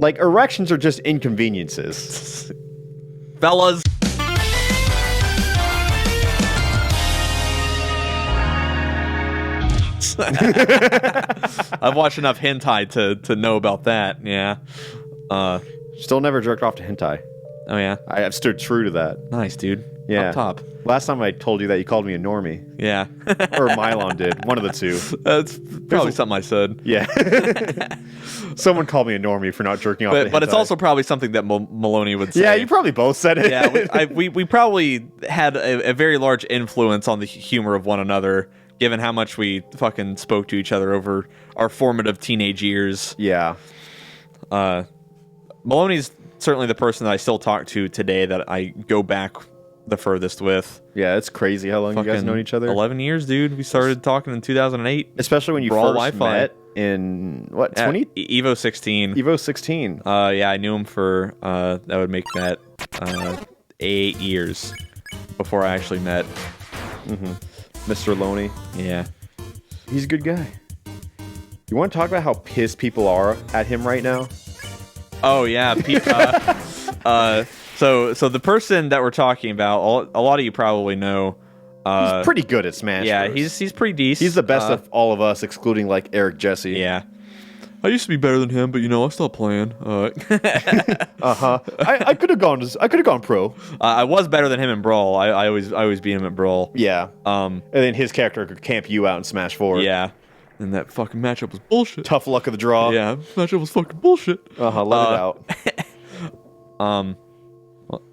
Like, erections are just inconveniences. Fellas. I've watched enough hentai to know about that. Yeah. Still never jerked off to hentai. Oh yeah. I've stood true to that. Nice, dude. Yeah. Up top. Last time I told you that, you called me a normie. Yeah. Or Mylon did. One of the two. That's probably something I said. Yeah. Someone called me a normie for not jerking off to hentai. But it's also probably something that Maloney would say. Yeah, you probably both said it. Yeah, we probably had a very large influence on the humor of one another, given how much we fucking spoke to each other over our formative teenage years. Yeah. Maloney's certainly the person that I still talk to today that I go back the furthest with. Yeah, it's crazy how long you guys known each other. 11 years, dude. We started talking in 2008. Especially when you Brawl first Wi-Fi. met in, what, 20? Evo 16. Evo 16. Yeah, I knew him for, that would make that 8 years before I actually met. Mr. Loney. Yeah. He's a good guy. You want to talk about how pissed people are at him right now? Oh yeah, so the person that we're talking about, a lot of you probably know. He's pretty good at Smash. Yeah, Bros. he's pretty decent. He's the best of all of us, excluding like Eric Jesse. Yeah, I used to be better than him, but I stopped playing. I could have gone pro. I was better than him in Brawl. I always beat him at Brawl. Yeah. And then his character could camp you out in Smash 4. Yeah. And that fucking matchup was bullshit. Tough luck of the draw. Yeah, matchup was fucking bullshit. Let it out.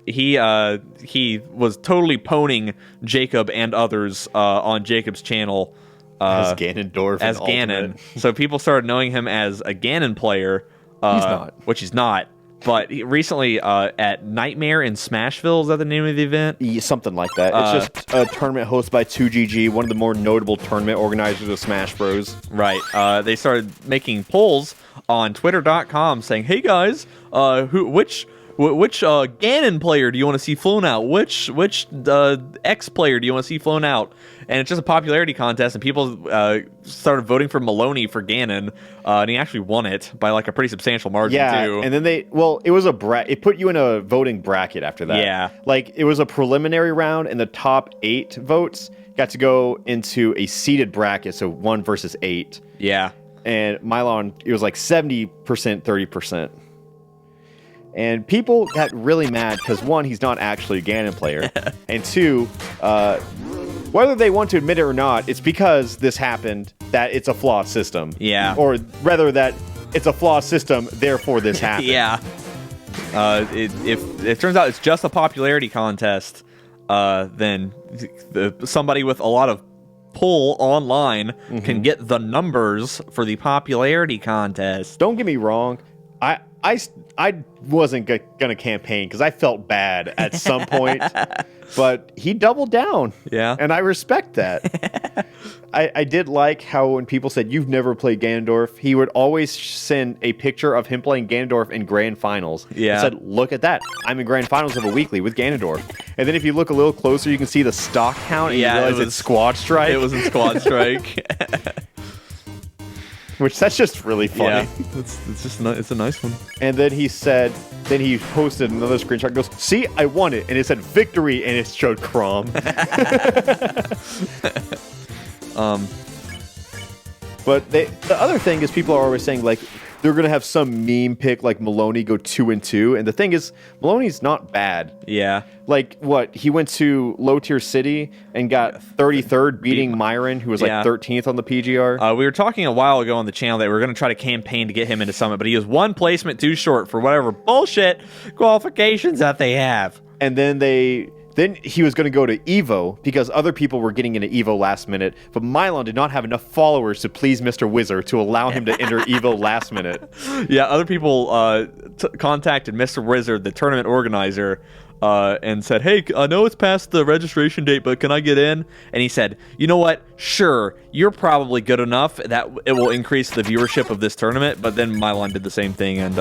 He was totally poning Jacob and others on Jacob's channel as Ganondorf. As Ganon. So people started knowing him as a Ganon player. He's not. Which he's not. But recently at Nightmare in Smashville, is that the name of the event? Yeah, something like that. It's just a tournament hosted by 2GG, one of the more notable tournament organizers of Smash Bros. Right. They started making polls on Twitter.com saying, "Hey guys, which Ganon player do you want to see flown out? Which X player do you want to see flown out?" And it's just a popularity contest, and people started voting for Maloney for Ganon, and he actually won it by like a pretty substantial margin too. And then it was it put you in a voting bracket after that. Yeah. Like, it was a preliminary round, and the top 8 votes got to go into a seeded bracket, so 1 versus 8. Yeah. And Mylon, it was like 70%, 30%. And people got really mad because, 1, he's not actually a Ganon player, and 2, whether they want to admit it or not, it's because this happened that it's a flawed system. Yeah. Or rather that it's a flawed system, therefore this happened. Yeah. If it turns out it's just a popularity contest, then somebody with a lot of pull online can get the numbers for the popularity contest. Don't get me wrong. I wasn't gonna campaign because I felt bad at some point, but he doubled down. Yeah, and I respect that. I did like how when people said you've never played Ganondorf, he would always send a picture of him playing Ganondorf in Grand Finals. Yeah, and said, "Look at that! I'm in Grand Finals of a weekly with Ganondorf." And then if you look a little closer, you can see the stock count. And you realize it's Squad Strike. It was in Squad Strike. Which, that's just really funny. Yeah, it's a nice one. And then he posted another screenshot and goes, "See, I won it." And it said victory, and it showed Crom. But the other thing is, people are always saying, like, they're going to have some meme pick like Maloney go 2-2. And the thing is, Maloney's not bad. Yeah. Like, what? He went to low tier city and got 33rd, beating Myron, who was like 13th on the PGR. We were talking a while ago on the channel that we were going to try to campaign to get him into Summit, but he was one placement too short for whatever bullshit qualifications that they have. And then he was going to go to Evo because other people were getting into Evo last minute, but Mylon did not have enough followers to please Mr. Wizard to allow him to enter Evo last minute. Yeah, other people contacted Mr. Wizard, the tournament organizer, and said, "Hey, I know it's past the registration date, but can I get in?" And he said, "You know what? Sure, you're probably good enough that it will increase the viewership of this tournament." But then Mylon did the same thing, and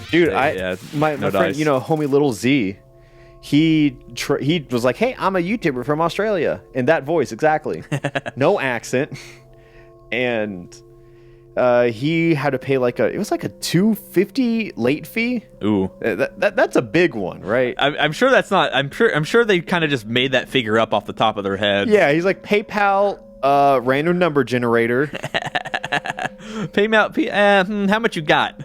dude, my friend, homie Little Z, he was like, "Hey, I'm a YouTuber from Australia," in that voice exactly, no accent, and he had to pay it was like a $250 late fee. Ooh, that's a big one, right? I'm sure that's not. I'm sure they kind of just made that figure up off the top of their head. Yeah, he's like PayPal random number generator. Pay me out. How much you got?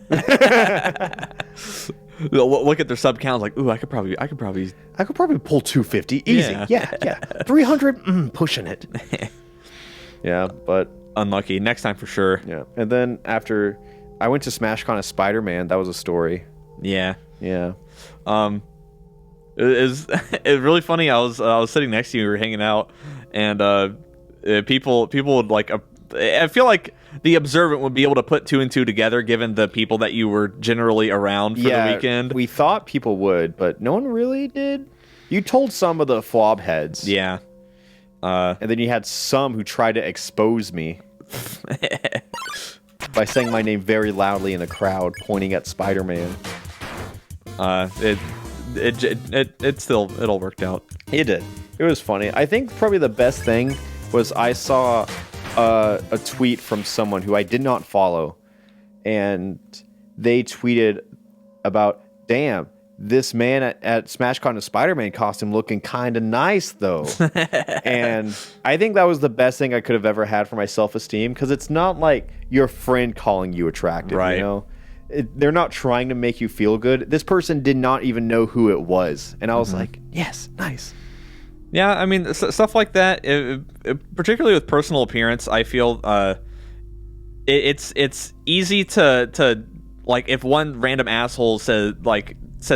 Look at their sub counts. Like, ooh, I could probably pull 250 easy. Yeah. 300, pushing it. Yeah, but unlucky. Next time for sure. Yeah, and then after I went to SmashCon as Spider-Man, that was a story. Yeah. It was really funny. I was sitting next to you. We were hanging out, and people would like. I feel like the observant would be able to put two and two together, given the people that you were generally around for the weekend. We thought people would, but no one really did. You told some of the fob heads. Yeah. And then you had some who tried to expose me by saying my name very loudly in a crowd, pointing at Spider-Man. It all worked out. It did. It was funny. I think probably the best thing was I saw a tweet from someone who I did not follow, and they tweeted about, damn, this man at SmashCon, a Spider-Man costume looking kind of nice, though. And I think that was the best thing I could have ever had for my self-esteem, because it's not like your friend calling you attractive, right? You know? They're not trying to make you feel good. This person did not even know who it was. And I was like, yes, nice. Yeah, I mean, stuff like that, particularly with personal appearance, I feel it's easy to like, if one random asshole says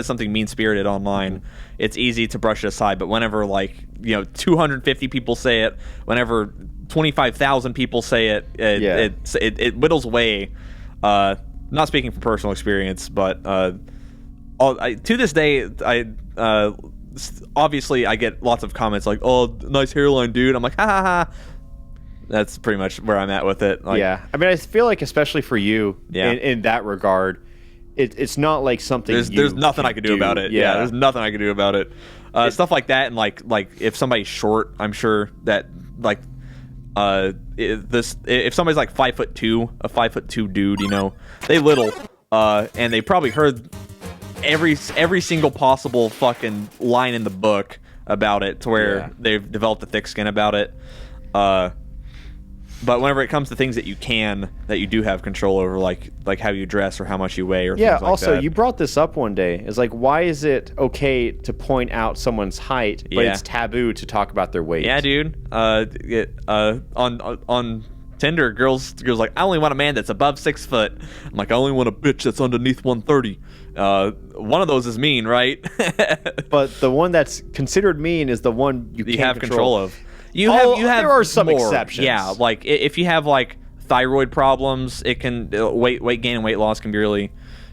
something mean-spirited online, it's easy to brush it aside. But whenever 250 people say it, whenever 25,000 people say it, it whittles away. Not speaking from personal experience, but to this day, obviously I get lots of comments like, "Oh, nice hairline, dude." I'm like, ha ha ha. That's pretty much where I'm at with it. Like, yeah, I mean, I feel like especially for you, in that regard, it's not like something. There's nothing I could do about it. Yeah, there's nothing I could do about it. Stuff like that, and like if somebody's short, I'm sure that if somebody's like 5'2", a 5'2" dude, they little, and they probably heard every single possible fucking line in the book about it, to where they've developed a thick skin about it. But whenever it comes to things that you do have control over, like how you dress or how much you weigh or things like also, that. you brought this up one day. It's like, why is it okay to point out someone's height, but it's taboo to talk about their weight? Yeah, dude. On Tinder, girls like, I only want a man that's above 6 foot. I'm like, I only want a bitch that's underneath 130. One of those is mean, right? But the one that's considered mean is the one you can't have control of. You have there are some more exceptions. Yeah, like if you have like thyroid problems, it can weight gain and weight loss can be really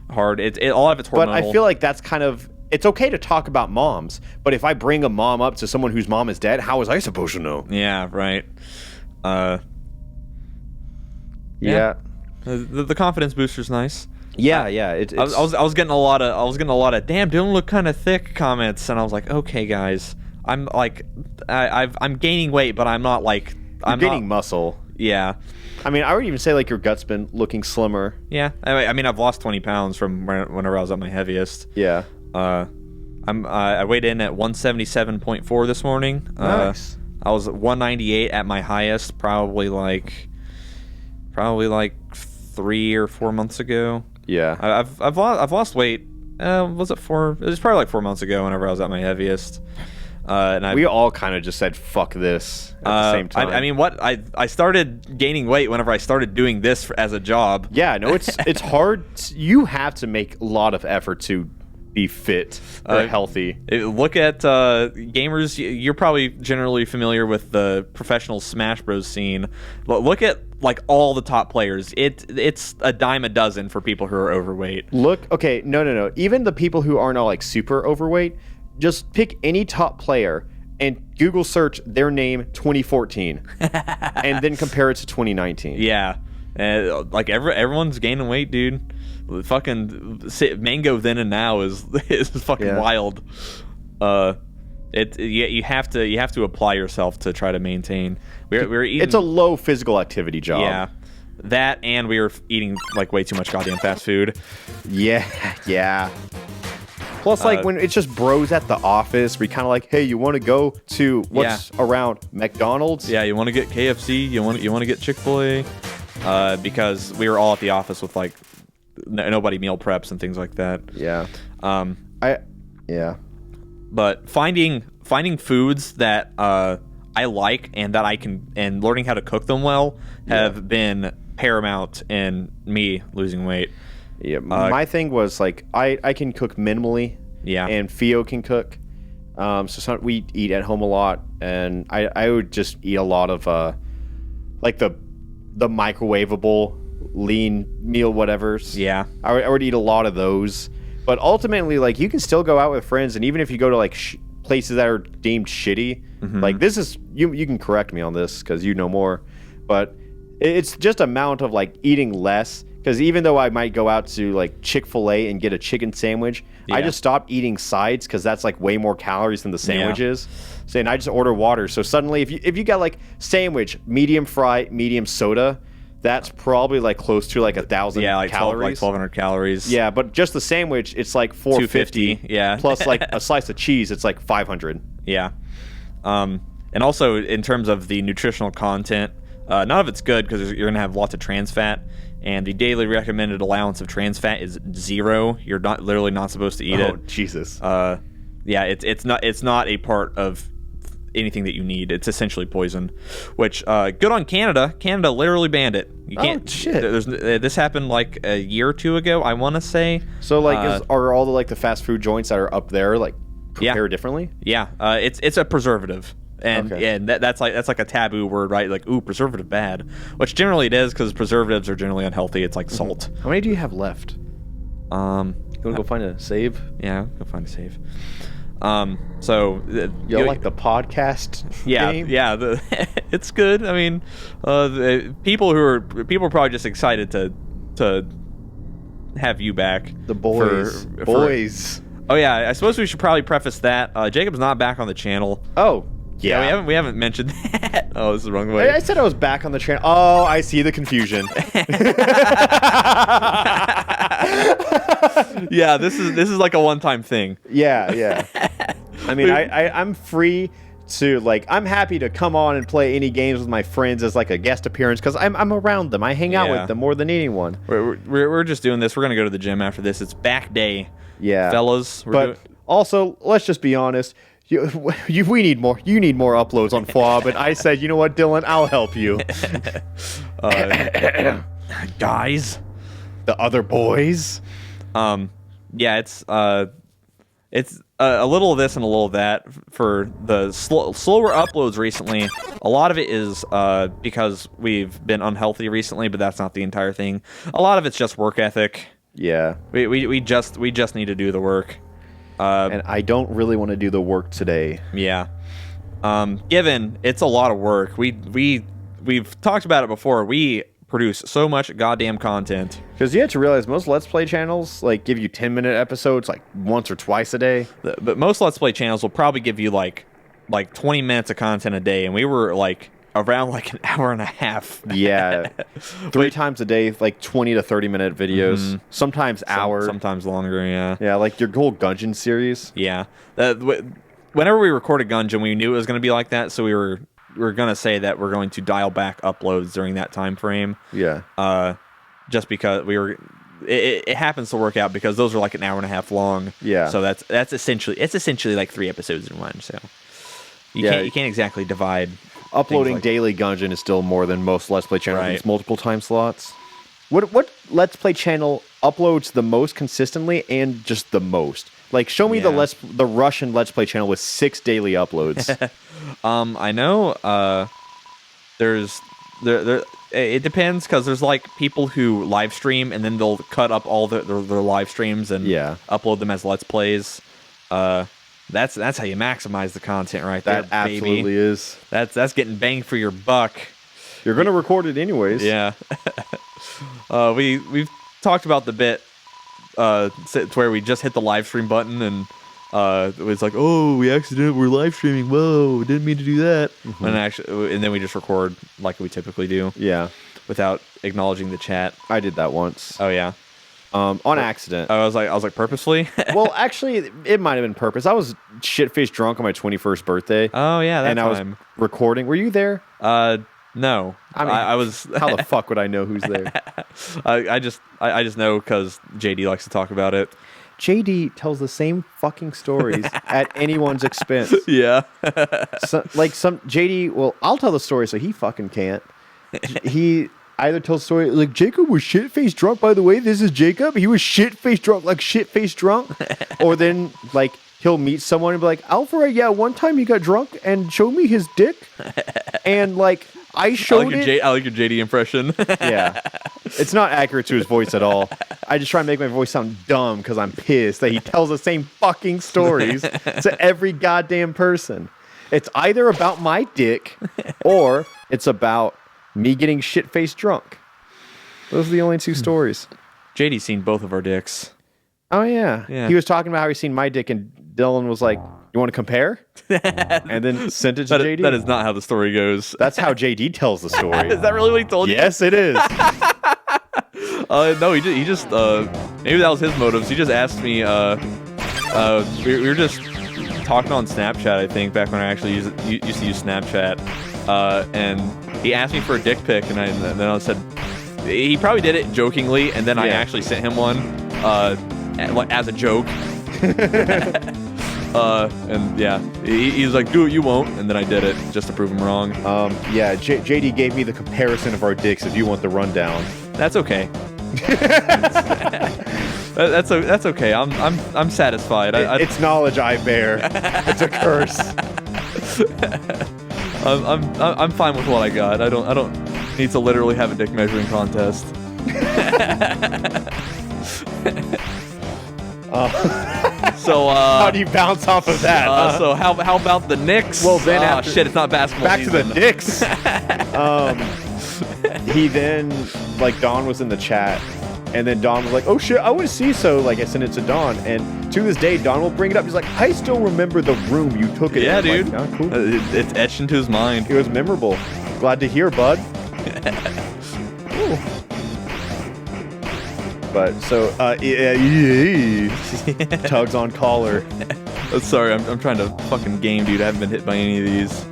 hard. It all of it's hormonal. But I feel like that's kind of, it's okay to talk about moms, but if I bring a mom up to someone whose mom is dead, how was I supposed to know? Yeah, right. The confidence booster's nice. Yeah. I was getting a lot of damn, Dillon look kind of thick comments, and I was like, okay, guys, I'm like, I'm gaining weight, but I'm not like, I'm gaining muscle. Yeah. I mean, I would even say like your gut's been looking slimmer. Yeah. I mean, I've lost 20 pounds from whenever I was at my heaviest. Yeah. I weighed in at 177.4 this morning. Nice. I was at 198 at my highest, probably like 3 or 4 months ago. Yeah. I've lost weight. Was it 4? It was probably like 4 months ago whenever I was at my heaviest. And we all kind of just said fuck this at the same time. I mean, I started gaining weight whenever I started doing this as a job. Yeah, no, it's hard. You have to make a lot of effort to be fit or healthy. Look at gamers. You're probably generally familiar with the professional Smash Bros scene. Look at like all the top players. It's a dime a dozen for people who are overweight. Okay, no. Even the people who aren't all like super overweight, just pick any top player and Google search their name 2014 and then compare it to 2019. Yeah. Like everyone's gaining weight, dude. Fucking Mango then and now is fucking wild. You have to apply yourself to try to maintain. We're eating, it's a low physical activity job. Yeah. That, and we were eating like way too much goddamn fast food. Yeah. Plus, like, when it's just bros at the office, we kind of like, hey, you want to go to what's around McDonald's? Yeah, you want to get KFC, you want to get Chick-fil-A, because we were all at the office with like nobody meal preps and things like that. Yeah. But finding foods that I like and that I can, and learning how to cook them well have been paramount in me losing weight. Yeah, my thing was like I can cook minimally. Yeah, and Theo can cook. So we eat at home a lot, and I would just eat a lot of like the microwavable lean meal whatevers. Yeah, I would eat a lot of those. But ultimately, like, you can still go out with friends, and even if you go to like places that are deemed shitty, like this is you can correct me on this because you know more, but it's just amount of like eating less. Because even though I might go out to like Chick-fil-A and get a chicken sandwich, I just stop eating sides because that's like way more calories than the sandwiches. So, and I just order water. So suddenly, if you got like sandwich, medium fry, medium soda, that's probably like close to like 1,000 like calories. 1,200 calories. Yeah, but just the sandwich, it's like 450. Yeah. Plus like a slice of cheese, it's like 500. Yeah. And also in terms of the nutritional content, none of it's good because you're going to have lots of trans fat. And the daily recommended allowance of trans fat is 0. You're literally not supposed to eat it. Oh, Jesus. It's not a part of anything that you need. It's essentially poison. Which good on Canada. Canada literally banned it. You can't. Oh, shit. This happened like a year or two ago, I want to say. So like, are all the like the fast food joints that are up there like prepared differently? Yeah. It's a preservative. And that's like a taboo word, right? Like, ooh, preservative bad, which generally it is because preservatives are generally unhealthy. It's like salt. How many do you have left? You want to go find a save? Yeah, go find a save. You like the podcast? Game? It's good. I mean, people are probably just excited to have you back. The boys. Oh yeah, I suppose we should probably preface that Jacob's not back on the channel. Oh. Yeah, we haven't mentioned that. Oh, this is the wrong way. I said I was back on the channel. Oh, I see the confusion. Yeah, this is like a one-time thing. Yeah. I mean, I'm free to like. I'm happy to come on and play any games with my friends as like a guest appearance because I'm around them. I hang out with them more than anyone. We're just doing this. We're gonna go to the gym after this. It's back day. Yeah, fellas. Also, let's just be honest. We need more. You need more uploads on FWAB, and I said, you know what, Dylan, I'll help you. Guys, the other boys. It's a little of this and a little of that for the slower uploads recently. A lot of it is because we've been unhealthy recently, but that's not the entire thing. A lot of it's just work ethic. Yeah, we just need to do the work. And I don't really want to do the work today. Yeah. Given it's a lot of work, we've talked about it before. We produce so much goddamn content. Because you have to realize most Let's Play channels like give you 10-minute episodes like once or twice a day. But most Let's Play channels will probably give you like 20 minutes of content a day, and we were like around like an hour and a half. Yeah. 3 times a day, like 20 to 30-minute videos. Sometimes hour. Sometimes longer, yeah. Yeah, like your whole Gungeon series. Yeah. Whenever we recorded Gungeon, we knew it was going to be like that, so we were going to say that we're going to dial back uploads during that time frame. Yeah. Just because it happens to work out because those are like an hour and a half long. Yeah. So that's essentially like 3 episodes in one, so you can't exactly divide. Uploading daily Gungeon is still more than most Let's Play channels. It's multiple time slots. What Let's Play channel uploads the most consistently and just the most? Like, show me the Russian Let's Play channel with 6 daily uploads. I know. It depends because there's like people who live stream and then they'll cut up all their live streams and upload them as Let's Plays. That's how you maximize the content right there. That absolutely is. That's getting bang for your buck. You're gonna record it anyways. Yeah. We've talked about the bit to where we just hit the live stream button and it was like, oh, we're live streaming. Whoa, didn't mean to do that. And then we just record like we typically do. Yeah. without acknowledging the chat. I did that once. Oh yeah. On accident. I was like purposely. Well, actually, it might have been purpose. I was shit-faced drunk on my 21st birthay. Oh yeah, that and time. I was recording. Were you there? No. I mean, I was. How the fuck would I know who's there? I just know because JD likes to talk about it. JD tells the same fucking stories at anyone's expense. Yeah. JD. Well, I'll tell the story, so he fucking can't. He either tells the story like Jacob was shit-faced drunk. By the way, this is Jacob. He was shit-faced drunk, like shit-faced drunk. Or then like he'll meet someone and be like, Alfred, yeah, one time he got drunk and showed me his dick, and like I showed it. I like your JD impression. Yeah, it's not accurate to his voice at all. I just try to make my voice sound dumb because I'm pissed that he tells the same fucking stories to every goddamn person. It's either about my dick or it's about me getting shit-faced drunk. Those are the only two stories. JD's seen both of our dicks. Oh, yeah. Yeah. He was talking about how he's seen my dick, and Dillon was like, you want to compare? And then sent it to JD. That is not how the story goes. That's how JD tells the story. Is that really what he told you? Yes, it is. No, he just maybe that was his motives. He just asked me. We were just talking on Snapchat, I think, back when I actually used to use Snapchat, and he asked me for a dick pic, and then I said he probably did it jokingly, and then I actually sent him one as a joke. And yeah, he was like, "Do it, you won't," and then I did it just to prove him wrong. Yeah, JD gave me the comparison of our dicks. If you want the rundown, that's okay. That's okay. I'm satisfied. It's knowledge I bear. It's a curse. I'm fine with what I got. I don't need to literally have a dick measuring contest. So how do you bounce off of that? So how about the Knicks? Well, then after, shit, it's not basketball. Back season. to the Knicks. He then, like, Don was in the chat, and then Don was like, "Oh shit, I want to see." So like, I sent it to Don, and to this day, Don will bring it up. He's like, "I still remember the room you took it." Yeah, in. dude. Like, oh, cool. It's etched into his mind. It was memorable. Glad to hear, bud. But so, tugs on collar. Sorry, I'm trying to fucking game, dude. I haven't been hit by any of these.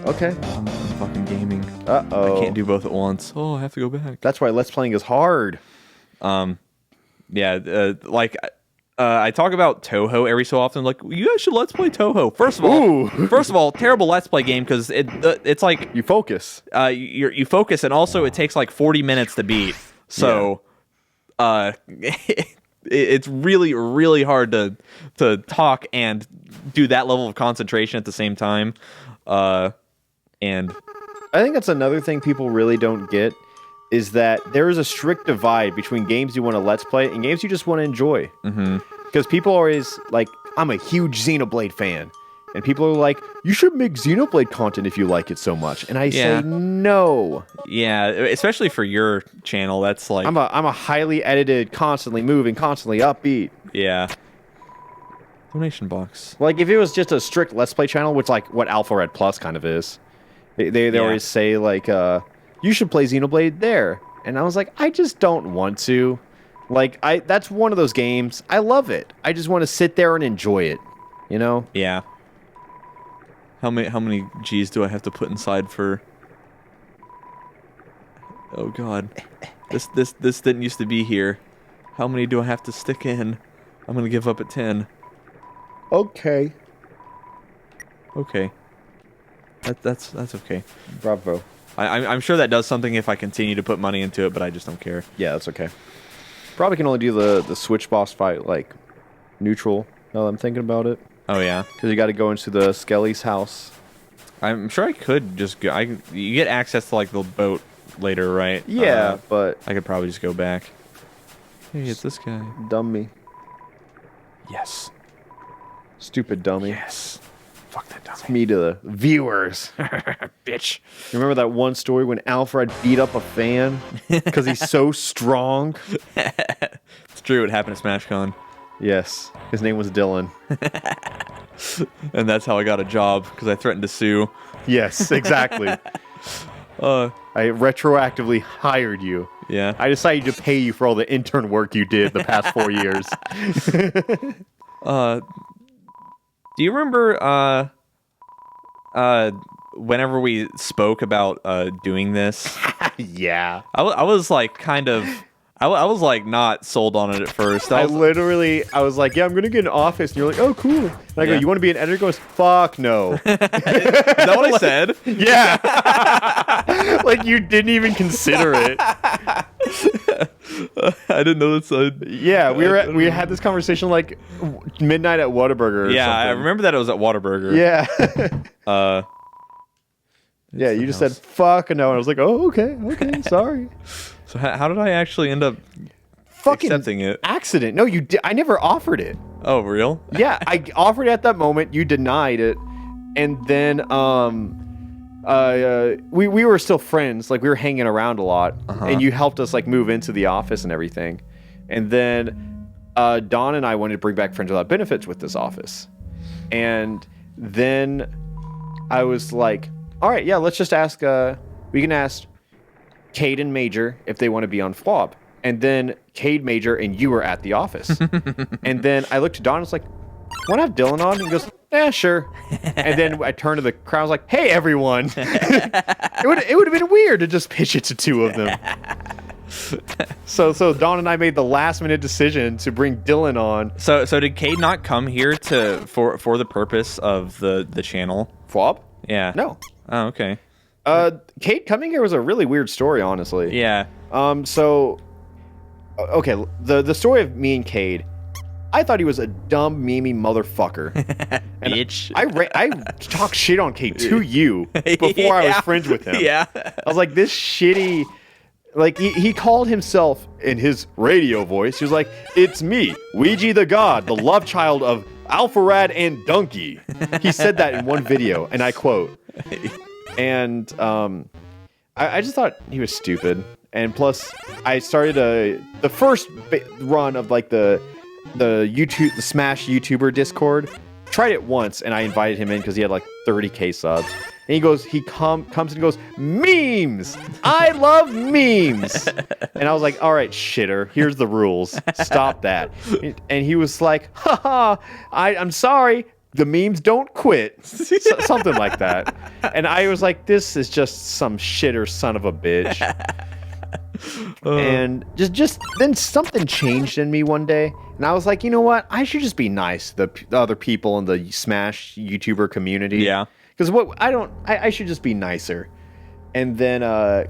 Okay. I'm fucking gaming. Uh-oh. I can't do both at once. Oh, I have to go back. That's why Let's Playing is hard. Yeah, I talk about Toho every so often. Like, you guys should Let's Play Toho. First of all, terrible Let's Play game because it's like you focus. You focus, and also it takes like 40 minutes to beat. So, it's really, really hard to talk and do that level of concentration at the same time. And I think that's another thing people really don't get is that there is a strict divide between games you want to Let's Play and games you just want to enjoy. Because people are always like, I'm a huge Xenoblade fan. And people are like, you should make Xenoblade content if you like it so much. And I say, no. Yeah, especially for your channel, that's like... I'm a highly edited, constantly moving, constantly upbeat. Yeah. Donation box. Like, if it was just a strict Let's Play channel, which, like, what Alpha Red Plus kind of is, they always say, like, you should play Xenoblade there. And I was like, I just don't want to. Like, that's one of those games. I love it. I just want to sit there and enjoy it. You know? Yeah. How many G's do I have to put inside for... Oh, God. This didn't used to be here. How many do I have to stick in? I'm going to give up at 10. Okay. Okay. That's okay. Bravo. I'm sure that does something if I continue to put money into it, but I just don't care. Yeah, that's okay. Probably can only do the Switch boss fight, like, neutral, now that I'm thinking about it. Oh, yeah? Because you got to go into the Skelly's house. I'm sure I could just go... You get access to, like, the boat later, right? Yeah, but... I could probably just go back. Hey, it's this guy. Dummy. Yes. Stupid dummy. Yes. Fuck that dummy. It's me to the viewers. Bitch. You remember that one story when Alfred beat up a fan? Because he's so strong? It's true, it happened at SmashCon. Yes. His name was Dillon. And that's how I got a job, because I threatened to sue. Yes, exactly. I retroactively hired you. Yeah. I decided to pay you for all the intern work you did the past 4 years. Do you remember whenever we spoke about doing this? Yeah. I was like I was like not sold on it at first. I was like, yeah, I'm going to get an office. And you're like, oh, cool. And I go, you want to be an editor? He goes, fuck no. Is that what I said? Yeah. Like, you didn't even consider it. I didn't know that. Yeah, we had this conversation like midnight at Whataburger or Yeah, something. I remember that it was at Whataburger. Yeah. Yeah, you just said, fuck no. And I was like, oh, okay, sorry. So how did I actually end up Fucking accepting it? accident. No, you did. I never offered it. Oh, real? Yeah, I offered it at that moment. You denied it, and then we were still friends. Like we were hanging around a lot, and you helped us like move into the office and everything. And then Don and I wanted to bring back Friends Without Benefits with this office, and then I was like, all right, yeah, let's just ask. We can ask Cade and Major if they want to be on FWAB. And then Cade, Major, and you were at the office. And then I looked at Don and was like, want to have Dillon on? And he goes, sure. And then I turned to the crowd, I was like, hey, everyone. It would have been weird to just pitch it to two of them. So Don and I made the last minute decision to bring Dillon on. So did Cade not come here for the purpose of the channel? FWAB? Yeah. No. Oh, okay. Cade coming here was a really weird story, honestly. Yeah. Okay, the story of me and Cade, I thought he was a dumb, memey motherfucker. Bitch. I talked shit on Cade to you before I was friends with him. Yeah. I was like, this shitty... Like, he called himself, in his radio voice, he was like, it's me, Ouija the God, the love child of Alpharad and Donkey. He said that in one video, and I quote. And I just thought he was stupid. And plus, I started the first run of like the Smash YouTuber Discord. Tried it once, and I invited him in because he had like 30k subs. And he comes and goes, memes! I love memes! And I was like, all right, shitter, here's the rules. Stop that. And he was like, haha, I'm sorry, the memes don't quit. Something like that. And I was like, this is just some shitter son of a bitch. And just then something changed in me one day, and I was like, you know what? I should just be nice to the other people in the Smash YouTuber community. Yeah. Because I should just be nicer. And then I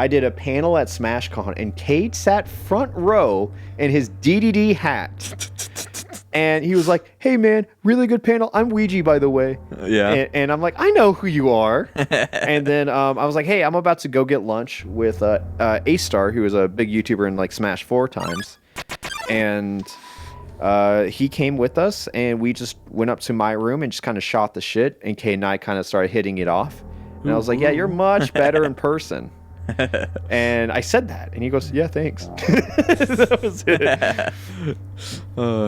did a panel at SmashCon, and Cade sat front row in his DDD hat. And he was like, hey, man, really good panel. I'm Ouija, by the way. Yeah. And I'm like, I know who you are. And then I was like, hey, I'm about to go get lunch with A-Star, who is a big YouTuber in like Smash 4 times. And he came with us, and we just went up to my room and just kind of shot the shit. And Kay and I kind of started hitting it off. And I was like, yeah, you're much better in person. And I said that, and he goes, yeah, thanks. That was it.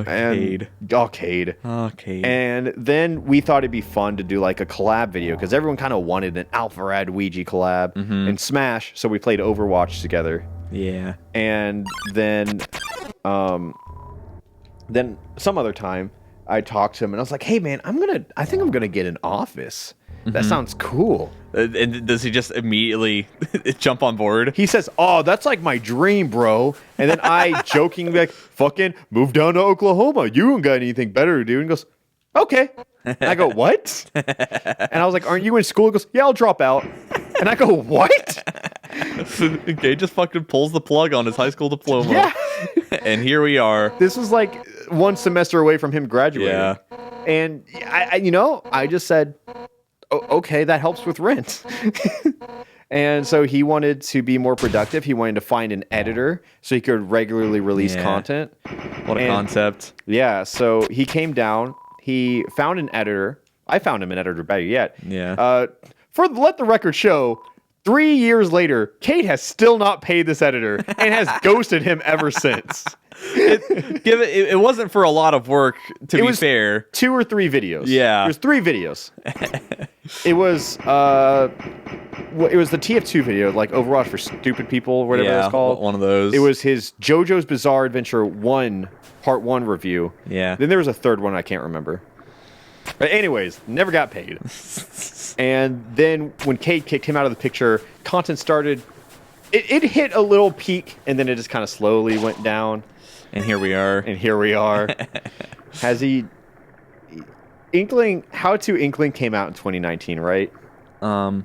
Cade. Cade. Oh, Cade. And then we thought it'd be fun to do like a collab video, because everyone kind of wanted an Alpharad Ouija collab in Smash, so we played Overwatch together. Yeah. And then some other time I talked to him, and I was like, hey man, I think I'm gonna get an office. That sounds cool. And does he just immediately jump on board? He says, oh, that's like my dream, bro. And then I jokingly like, fucking move down to Oklahoma. You don't got anything better to do. And he goes, okay. And I go, what? And I was like, aren't you in school? He goes, yeah, I'll drop out. And I go, what? Okay, just fucking pulls the plug on his high school diploma. Yeah. And here we are. This was like one semester away from him graduating. Yeah. And I just said, okay, that helps with rent. And so he wanted to be more productive. He wanted to find an editor so he could regularly release content. What a concept. Yeah, so he came down. He found an editor. I found him an editor, better yet. Yeah. Let the record show, 3 years later, Cade has still not paid this editor and has ghosted him ever since. It wasn't for a lot of work, to be fair. 2 or 3 videos. Yeah. There's 3 videos. It was it was the TF2 video, like Overwatch for Stupid People, or whatever Yeah, it's called. one of those. It was his JoJo's Bizarre Adventure 1, Part 1 review. Yeah. Then there was a third one I can't remember. But anyways, never got paid. And then when Cade kicked him out of the picture, content started. It hit a little peak, and then it just kind of slowly went down. And here we are. And here we are. Has he... How to Inkling came out in 2019, right? No,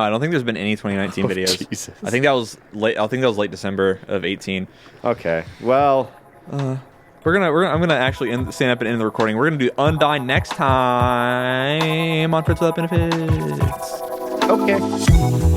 I don't think there's been any 2019 videos. Jesus. I think that was late December of 18. Okay. Well, I'm gonna actually stand up and end the recording. We're gonna do Undyne next time on Friends Without Benefits. okay.